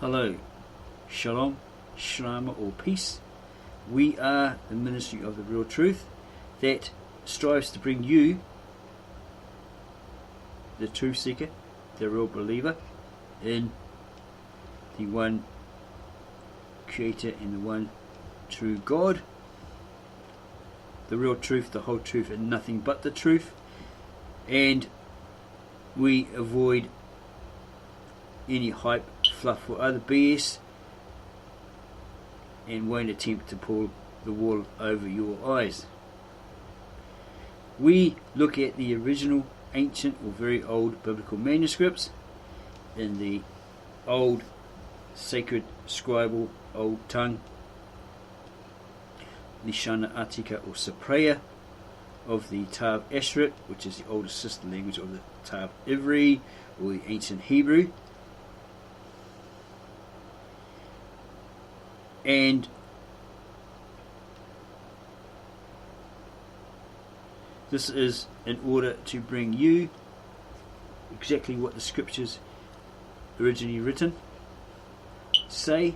Hello, Shalom, Shalom or peace. We are the ministry of the real truth that strives to bring you, the truth seeker, the real believer in the one creator and the one true God, the real truth, the whole truth and nothing but the truth. And we avoid any hype, fluff or other BS, and won't attempt to pull the wool over your eyes. We look at the original, ancient or very old biblical manuscripts in the old sacred scribal old tongue, Lishana Atika or Cypriot of the Tav Eshrit, which is the oldest sister language of the Tav Ivri or the ancient Hebrew. And this is in order to bring you exactly what the scriptures originally written say,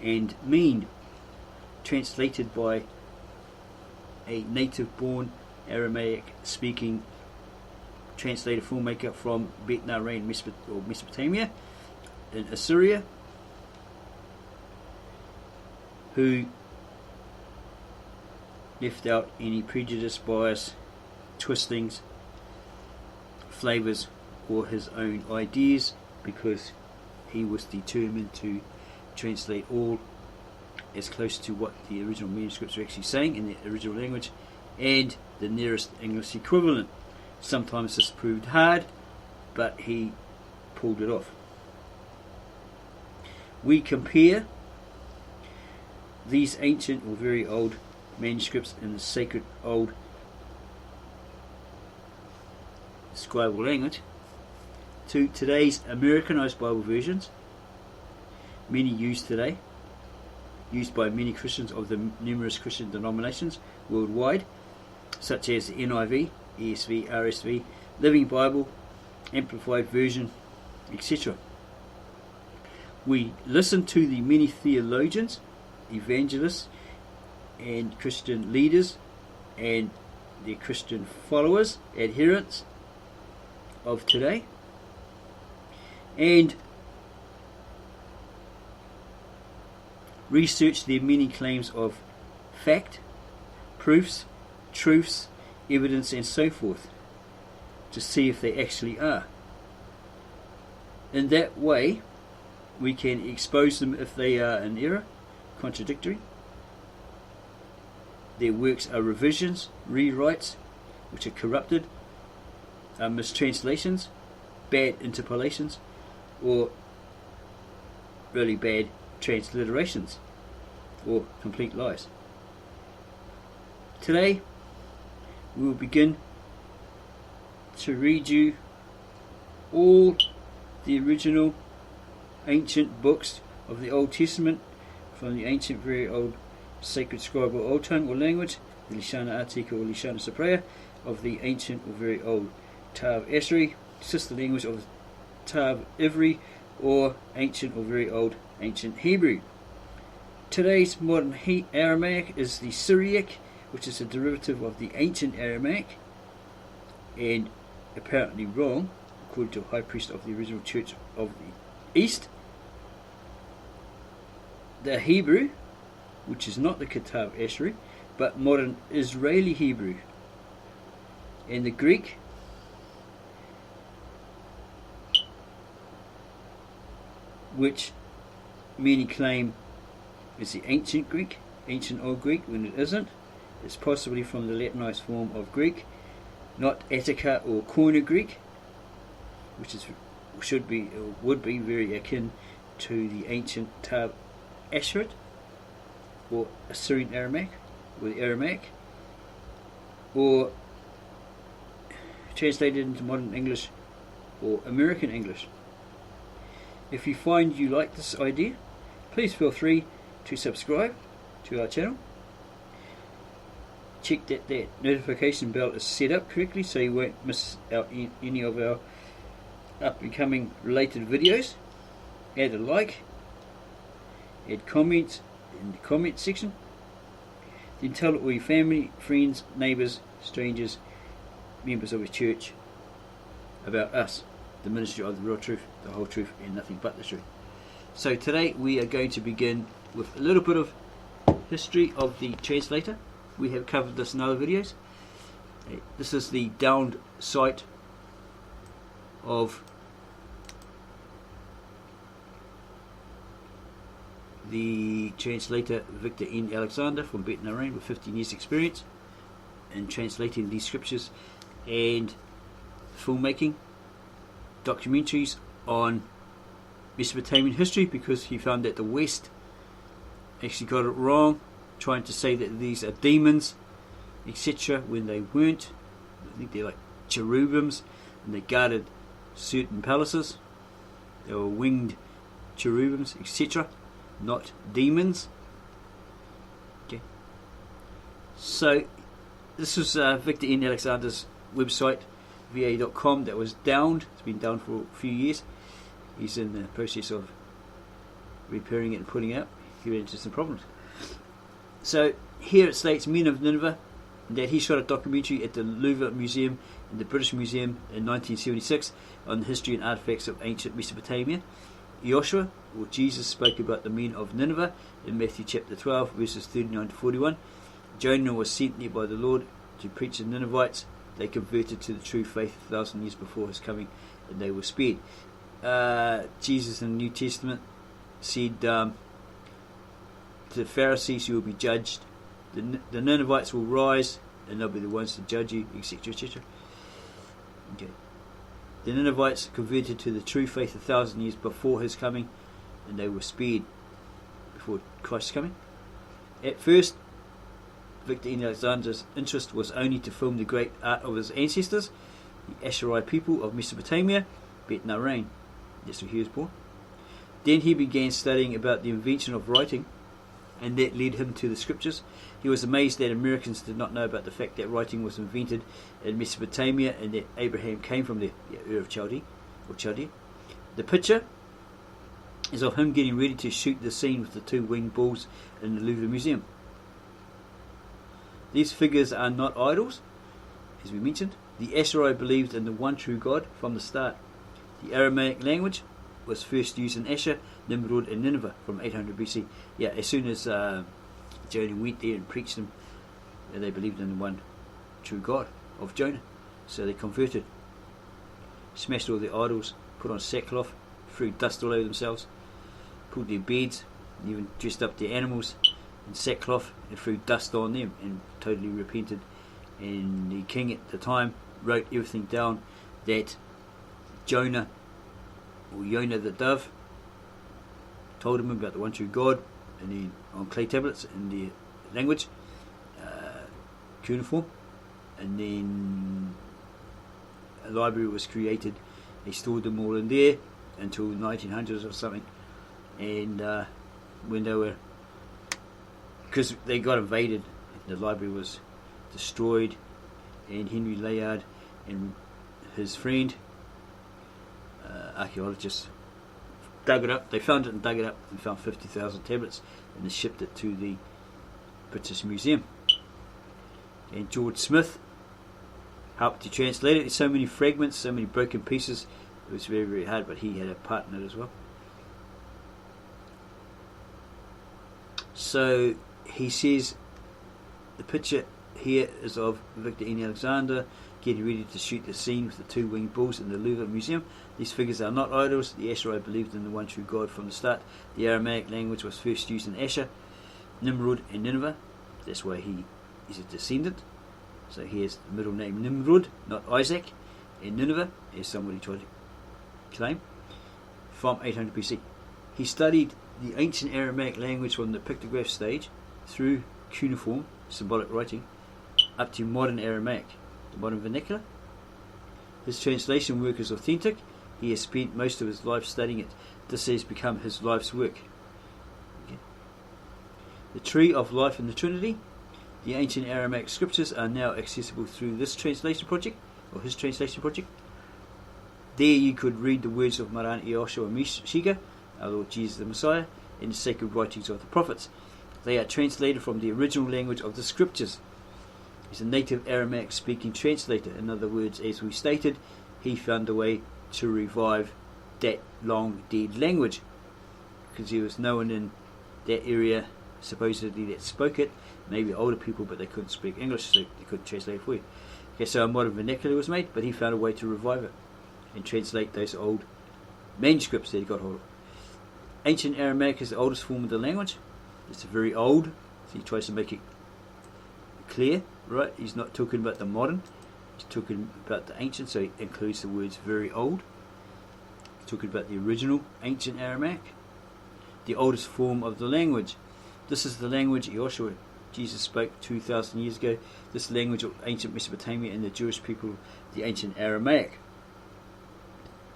and mean, translated by a native born Aramaic speaking translator filmmaker from Bet Narain, Mesopotamia in Assyria, who left out any prejudice, bias, twistings, flavours or his own ideas, because he was determined to translate all as close to what the original manuscripts were actually saying in the original language and the nearest English equivalent. Sometimes this proved hard, but he pulled it off. We compare these ancient or very old manuscripts in the sacred old scribal language to today's Americanized Bible versions, many used today, used by many Christians of the numerous Christian denominations worldwide, such as the NIV, ESV, RSV, Living Bible, Amplified Version, etc. We listen to the many theologians, evangelists, and Christian leaders and their Christian followers, adherents of today, and research their many claims of fact, proofs, truths, evidence and so forth, to see if they actually are. In that way we can expose them if they are in error, contradictory, their works are revisions, rewrites which are corrupted, are mistranslations, bad interpolations, or really bad transliterations, or complete lies. Today we will begin to read you all the original ancient books of the Old Testament from the ancient, very old sacred scribal old tongue or language, the Lishana Atika or Lishana Cypriot of the ancient or very old Tav Eshri, sister language of the Tav Ivri or ancient or very old ancient Hebrew. Today's modern Aramaic is the Syriac, which is a derivative of the ancient Aramaic, and apparently wrong, according to a high priest of the original church of the East. The Hebrew, which is not the Ketav Eshri, but modern Israeli Hebrew. And the Greek, which many claim is the ancient Greek, ancient Old Greek, when it isn't. It's possibly from the Latinized form of Greek, not Attica or Koine Greek, which is should be or would be very akin to the ancient Tav Eshrit or Assyrian Aramaic or the Aramaic, or translated into modern English or American English. If you find you like this idea, please feel free to subscribe to our channel. check that that notification bell is set up correctly so you won't miss out any of our up and coming related videos. Add a like, add comments in the comment section, then tell all your family, friends, neighbours, strangers, members of a church about us, the ministry of the real truth, the whole truth and nothing but the truth. So today we are going to begin with a little bit of history of the translator. We have covered this in other videos. This is the downed site of the translator Victor N. Alexander from Bahrain with 15 years experience in translating these scriptures and filmmaking documentaries on Mesopotamian history, because he found that the West actually got it wrong, trying to say that these are demons, etc., when they weren't. I think they're like cherubims and they guarded certain palaces. They were winged cherubims, etc., not demons. Okay. So this was Victor N. Alexander's website, va.com, that was downed. It's been down for a few years. He's in the process of repairing it and putting it out. He ran into some problems. So here it states, Men of Nineveh, that he shot a documentary at the Louvre Museum and the British Museum in 1976 on the history and artifacts of ancient Mesopotamia. Joshua, or Jesus, spoke about the men of Nineveh in Matthew chapter 12 verses 39 to 41. Jonah was sent there by the Lord to preach to the Ninevites. They converted to the true faith 1,000 years before his coming, and they were spared. Jesus in the New Testament said to the Pharisees, you will be judged. The Ninevites will rise and they'll be the ones to judge you, etc., etc. Okay. The Ninevites converted to the true faith 1,000 years before his coming, and they were spared before Christ's coming. At first, Victor N. Alexander's interest was only to film the great art of his ancestors, the Assyrian people of Mesopotamia, Bet Narain. That's where he was born. Then he began studying about the invention of writing, and that led him to the scriptures. He was amazed that Americans did not know about the fact that writing was invented in Mesopotamia and that Abraham came from the Ur of Chaldea. The picture is of him getting ready to shoot the scene with the two winged bulls in the Louvre Museum. These figures are not idols, as we mentioned. The Assyrians believed in the one true God from the start. The Aramaic language was first used in Asher, Nimrod and Nineveh from 800 BC. Yeah, as soon as Jonah went there and preached them, they believed in the one true God of Jonah. So they converted, smashed all their idols, put on sackcloth, threw dust all over themselves, pulled their beds, and even dressed up their animals in sackcloth and threw dust on them and totally repented. And the king at the time wrote everything down that Jonah, or Jonah the dove, told him about the one true God, and then on clay tablets in their language, cuneiform, and then a library was created. They stored them all in there until the 1900s or something, and when they were, because they got invaded, the library was destroyed, and Henry Layard and his friend, archaeologists, dug it up. They found it and dug it up and found 50,000 tablets, and they shipped it to the British Museum. And George Smith helped to translate it. There's so many fragments, so many broken pieces. It was very, very hard, but he had a part in it as well. So he says the picture here is of Victor N. Alexander getting ready to shoot the scene with the two winged bulls in the Louvre Museum. These figures are not idols. The Assyrians believed in the one true God from the start. The Aramaic language was first used in Asher, Nimrod and Nineveh. That's why he is a descendant. So he has the middle name Nimrod, not Isaac, and Nineveh, as somebody tried to claim, from 800 BC. He studied the ancient Aramaic language from the pictograph stage through cuneiform, symbolic writing, up to modern Aramaic, the modern vernacular. His translation work is authentic. He has spent most of his life studying it. This has become his life's work. Okay. The tree of life in the Trinity. The ancient Aramaic scriptures are now accessible through this translation project, or his translation project. There you could read the words of Maran Eosha Mashiach, our Lord Jesus the Messiah, in the sacred writings of the prophets. They are translated from the original language of the scriptures. He's a native Aramaic speaking translator. In other words, as we stated, he found a way to revive that long dead language, because there was no one in that area supposedly that spoke it. Maybe older people, but they couldn't speak English, so they couldn't translate it for you. Okay, so a modern vernacular was made, but he found a way to revive it and translate those old manuscripts that he got hold of. Ancient Aramaic is the oldest form of the language. It's very old, so he tries to make it clear, right? He's not talking about the modern, he's talking about the ancient, so he includes the words very old. He's talking about the original ancient Aramaic, the oldest form of the language. This is the language Joshua, Jesus spoke 2,000 years ago. This language of ancient Mesopotamia and the Jewish people, the ancient Aramaic.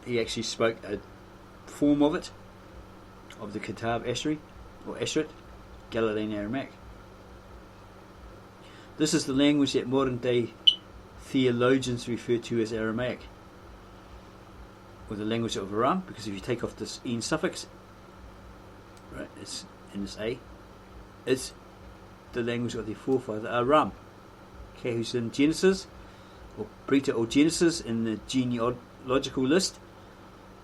He actually spoke a form of it, of the Kitab Ashri, or Ashrit, Galilean Aramaic. This is the language that modern day theologians refer to as Aramaic, or the language of Aram, because if you take off this "in" suffix, right, it's in this A, it's the language of the forefather Aram, okay, who's in Genesis, or Brita or Genesis in the genealogical list,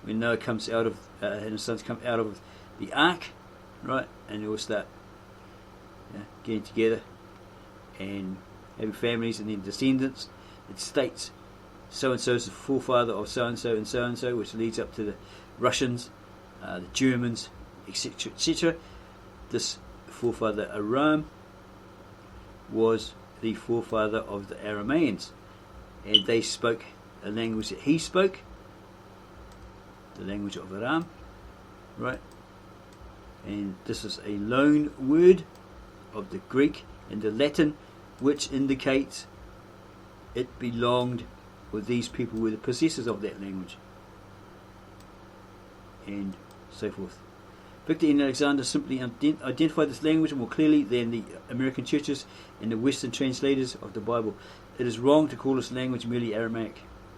when Noah comes out of, and his sons come out of the ark, right, and they all start getting together and having families and then descendants. It states so and so is the forefather of so and so, which leads up to the Russians, the Germans, etc., etc. This forefather Aram was the forefather of the Arameans, and they spoke a language that he spoke, the language of Aram, right? And this is a loan word of the Greek and the Latin, which indicates it belonged, or these people were the possessors of that language, and so forth. Victor and Alexander simply identified this language more clearly than the American churches and the Western translators of the Bible. It is wrong to call this language merely Aramaic.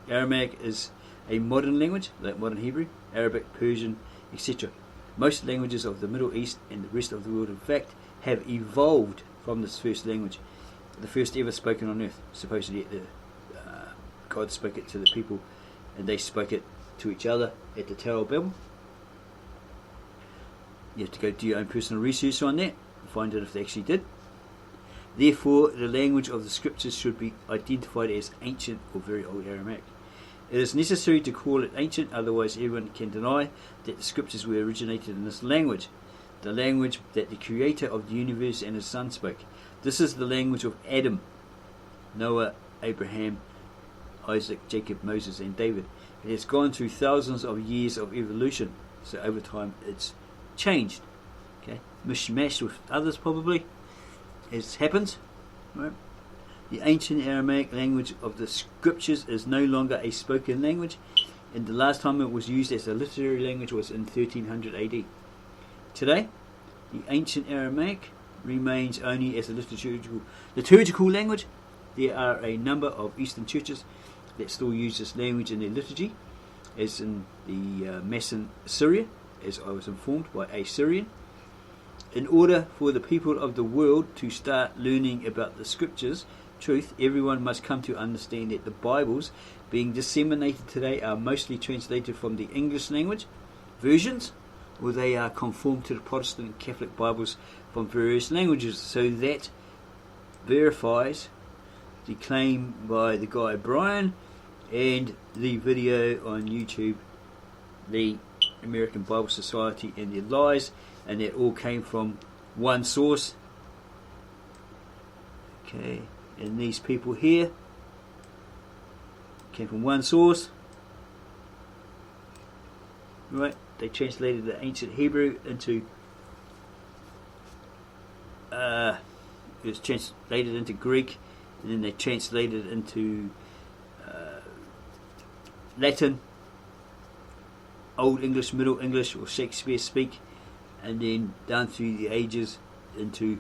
Aramaic is a modern language, like modern Hebrew, Arabic, Persian, etc. Most languages of the Middle East and the rest of the world, in fact, have evolved from this first language, the first ever spoken on earth. Supposedly God spoke it to the people, and they spoke it to each other at the Tower of Babel. You have to go do your own personal research on that and find out if they actually did. Therefore, the language of the scriptures should be identified as ancient or very old Aramaic. It is necessary to call it ancient, otherwise everyone can deny that the scriptures were originated in this language, the language that the creator of the universe and his son spoke. This is the language of Adam, Noah, Abraham, Isaac, Jacob, Moses and David. It has gone through thousands of years of evolution, so over time it's changed, okay, mishmashed with others probably, as happens, right? The ancient Aramaic language of the scriptures is no longer a spoken language, and the last time it was used as a literary language was in 1300 AD. Today, the ancient Aramaic remains only as a liturgical language. There are a number of Eastern churches that still use this language in their liturgy, as in the Mass in Syria, as I was informed by a Syrian. In order for the people of the world to start learning about the scriptures truth, everyone must come to understand that the Bibles being disseminated today are mostly translated from the English language versions, or they are conformed to the Protestant and Catholic Bibles from various languages. So that verifies the claim by the guy Brian and the video on YouTube, the American Bible Society and their lies, and that all came from one source. Okay, and these people here came from one source, right? They translated the ancient Hebrew into it was translated into Greek, and then they translated it into Latin, Old English, Middle English, or Shakespeare speak, and then down through the ages into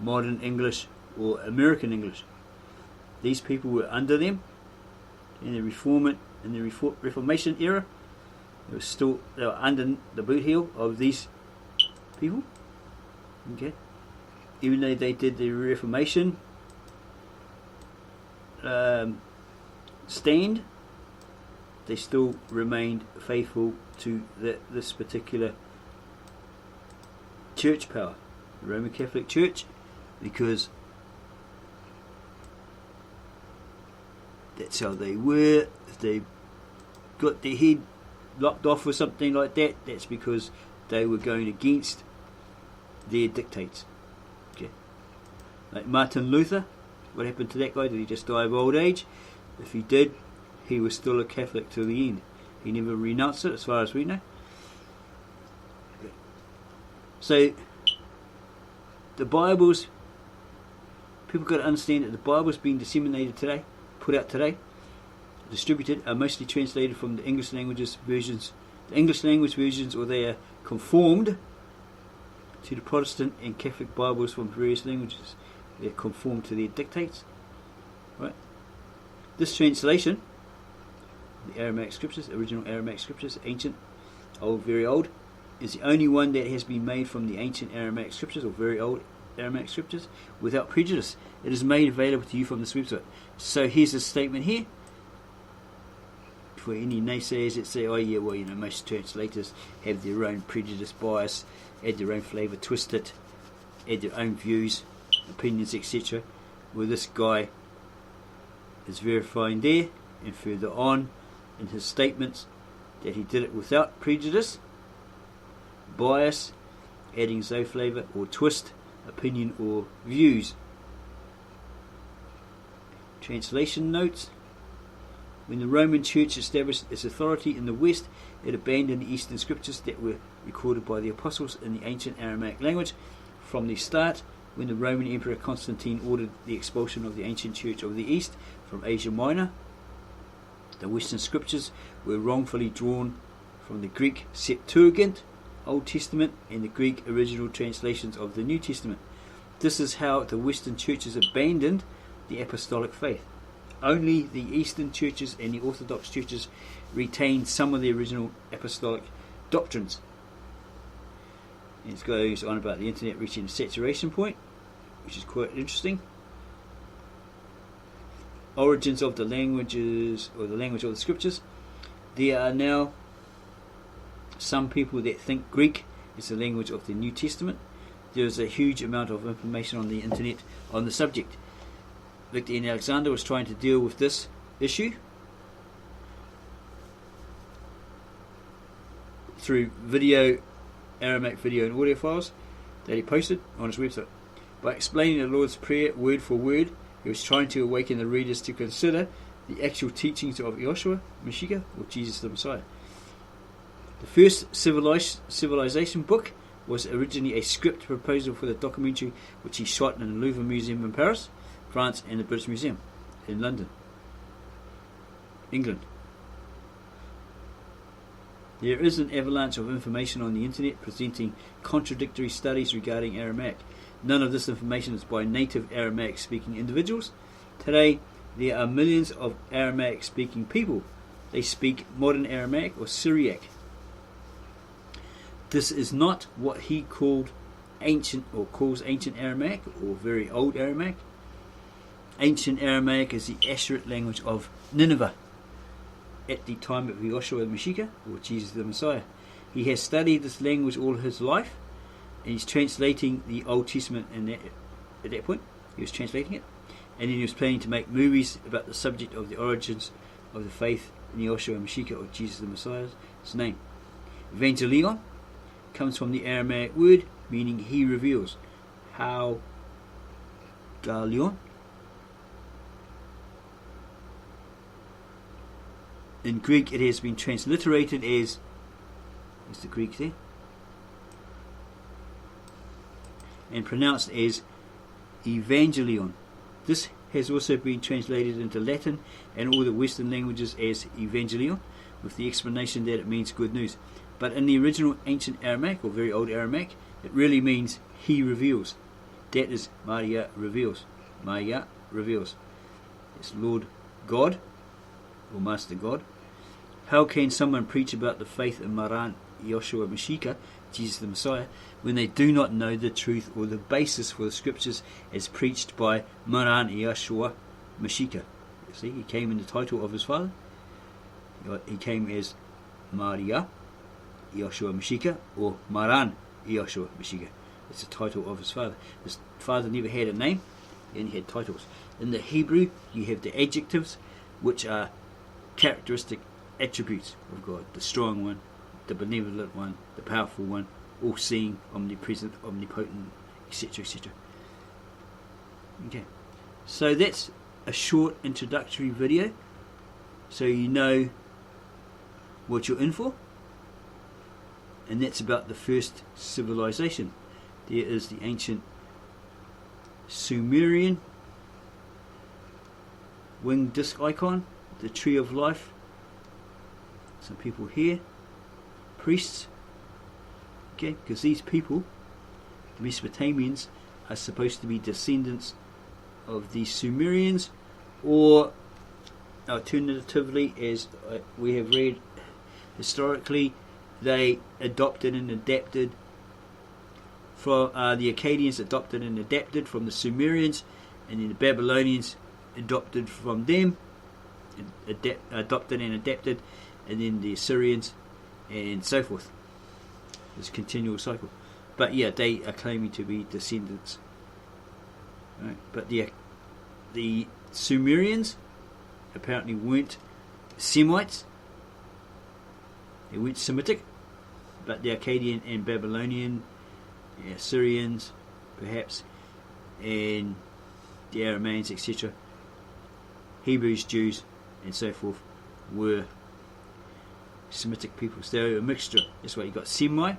modern English, or American English. These people were under them in the Reformation era. They were under the boot heel of these people. Okay, even though they did the Reformation stand, they still remained faithful to this particular church power, the Roman Catholic Church, because that's how they were. If they got their head lopped off or something like that, that's because they were going against their dictates. Okay. Like Martin Luther, what happened to that guy? Did he just die of old age? If he did, he was still a Catholic to the end. He never renounced it, as far as we know. Okay. So the Bibles, people got to understand that the Bibles being disseminated today, put out today, distributed, are mostly translated from the English language versions, or they are conformed to the Protestant and Catholic Bibles from various languages. They conform to their dictates. Right? This translation, the Aramaic scriptures, original Aramaic scriptures, ancient, old, very old, is the only one that has been made from the ancient Aramaic scriptures, or very old Aramaic scriptures, without prejudice. It is made available to you from this website. So here's a statement here for any naysayers that say, oh yeah, well, most translators have their own prejudice, bias, add their own flavour, twist it, add their own views, opinions, etc. Well, this guy is verifying there and further on in his statements that he did it without prejudice, bias, adding his own flavour or twist, opinion or views. Translation notes. When the Roman Church established its authority in the West, it abandoned the Eastern scriptures that were recorded by the apostles in the ancient Aramaic language. From the start, when the Roman Emperor Constantine ordered the expulsion of the ancient Church of the East from Asia Minor, the Western scriptures were wrongfully drawn from the Greek Septuagint, Old Testament, and the Greek original translations of the New Testament. This is how the Western churches abandoned the apostolic faith. Only the Eastern churches and the Orthodox churches retained some of the original apostolic doctrines. And it goes on about the internet reaching a saturation point, which is quite interesting. Origins of the languages, or the language of the scriptures. There are now some people that think Greek is the language of the New Testament. There is a huge amount of information on the internet on the subject. Victor N. Alexander was trying to deal with this issue through Aramaic video and audio files that he posted on his website. By explaining the Lord's Prayer word for word, he was trying to awaken the readers to consider the actual teachings of Yeshua, Mashiach, or Jesus the Messiah. The first civilization book was originally a script proposal for the documentary which he shot in the Louvre Museum in Paris, France, and the British Museum in London, England. There is an avalanche of information on the internet presenting contradictory studies regarding Aramaic. None of this information is by native Aramaic speaking individuals. Today there are millions of Aramaic speaking people. They speak modern Aramaic or Syriac. This is not what he called ancient, or calls ancient Aramaic, or very old Aramaic. Ancient Aramaic is the Asherite language of Nineveh at the time of Yeshua the Mashiach, or Jesus the Messiah. He has studied this language all his life, and he's translating the Old Testament at that point. He was translating it, and then he was planning to make movies about the subject of the origins of the faith in Yeshua Mashiach, or Jesus the Messiah's name. Evangelion comes from the Aramaic word meaning he reveals. How Galion. In Greek it has been transliterated as, what's the Greek there? And pronounced as Evangelion. This has also been translated into Latin and all the Western languages as Evangelion, with the explanation that it means good news. But in the original ancient Aramaic, or very old Aramaic, it really means he reveals. That is Maria reveals. Maya reveals. It's Lord God, or Master God. How can someone preach about the faith of Maran Yeshua Mashiach, Jesus the Messiah, when they do not know the truth or the basis for the scriptures as preached by Maran Yeshua Mashiach? See, he came in the title of his father. He came as Maria Yeshua Mashiach, or Maran Yeshua Mashiach. It's the title of his father. His father never had a name, he only had titles. In the Hebrew, you have the adjectives, which are characteristic attributes of God. The strong one, the benevolent one, the powerful one, all-seeing, omnipresent, omnipotent, etc., etc. Okay, so that's a short introductory video, so you know what you're in for, and that's about the first civilization. There is the ancient Sumerian winged disc icon, the tree of life. Some people here, priests, okay, because these people, the Mesopotamians, are supposed to be descendants of the Sumerians, or alternatively, as we have read historically, they adopted and adapted from the Akkadians adopted and adapted from the Sumerians, and then the Babylonians adopted from them, adopted and adapted, and then the Assyrians, and so forth. This continual cycle. But yeah, they are claiming to be descendants. Right? But the Sumerians apparently weren't Semites. They weren't Semitic, but the Akkadian and Babylonian, the Assyrians, perhaps, and the Aramaics, etc., Hebrews, Jews, and so forth, were Semitic peoples. They're a mixture. That's why you got Semite,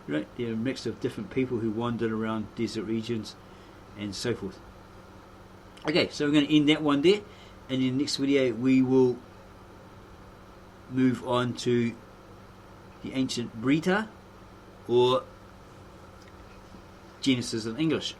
right? They're a mix of different people who wandered around desert regions and so forth. Okay, so we're going to end that one there, and in the next video we will move on to the ancient Brita, or Genesis in English.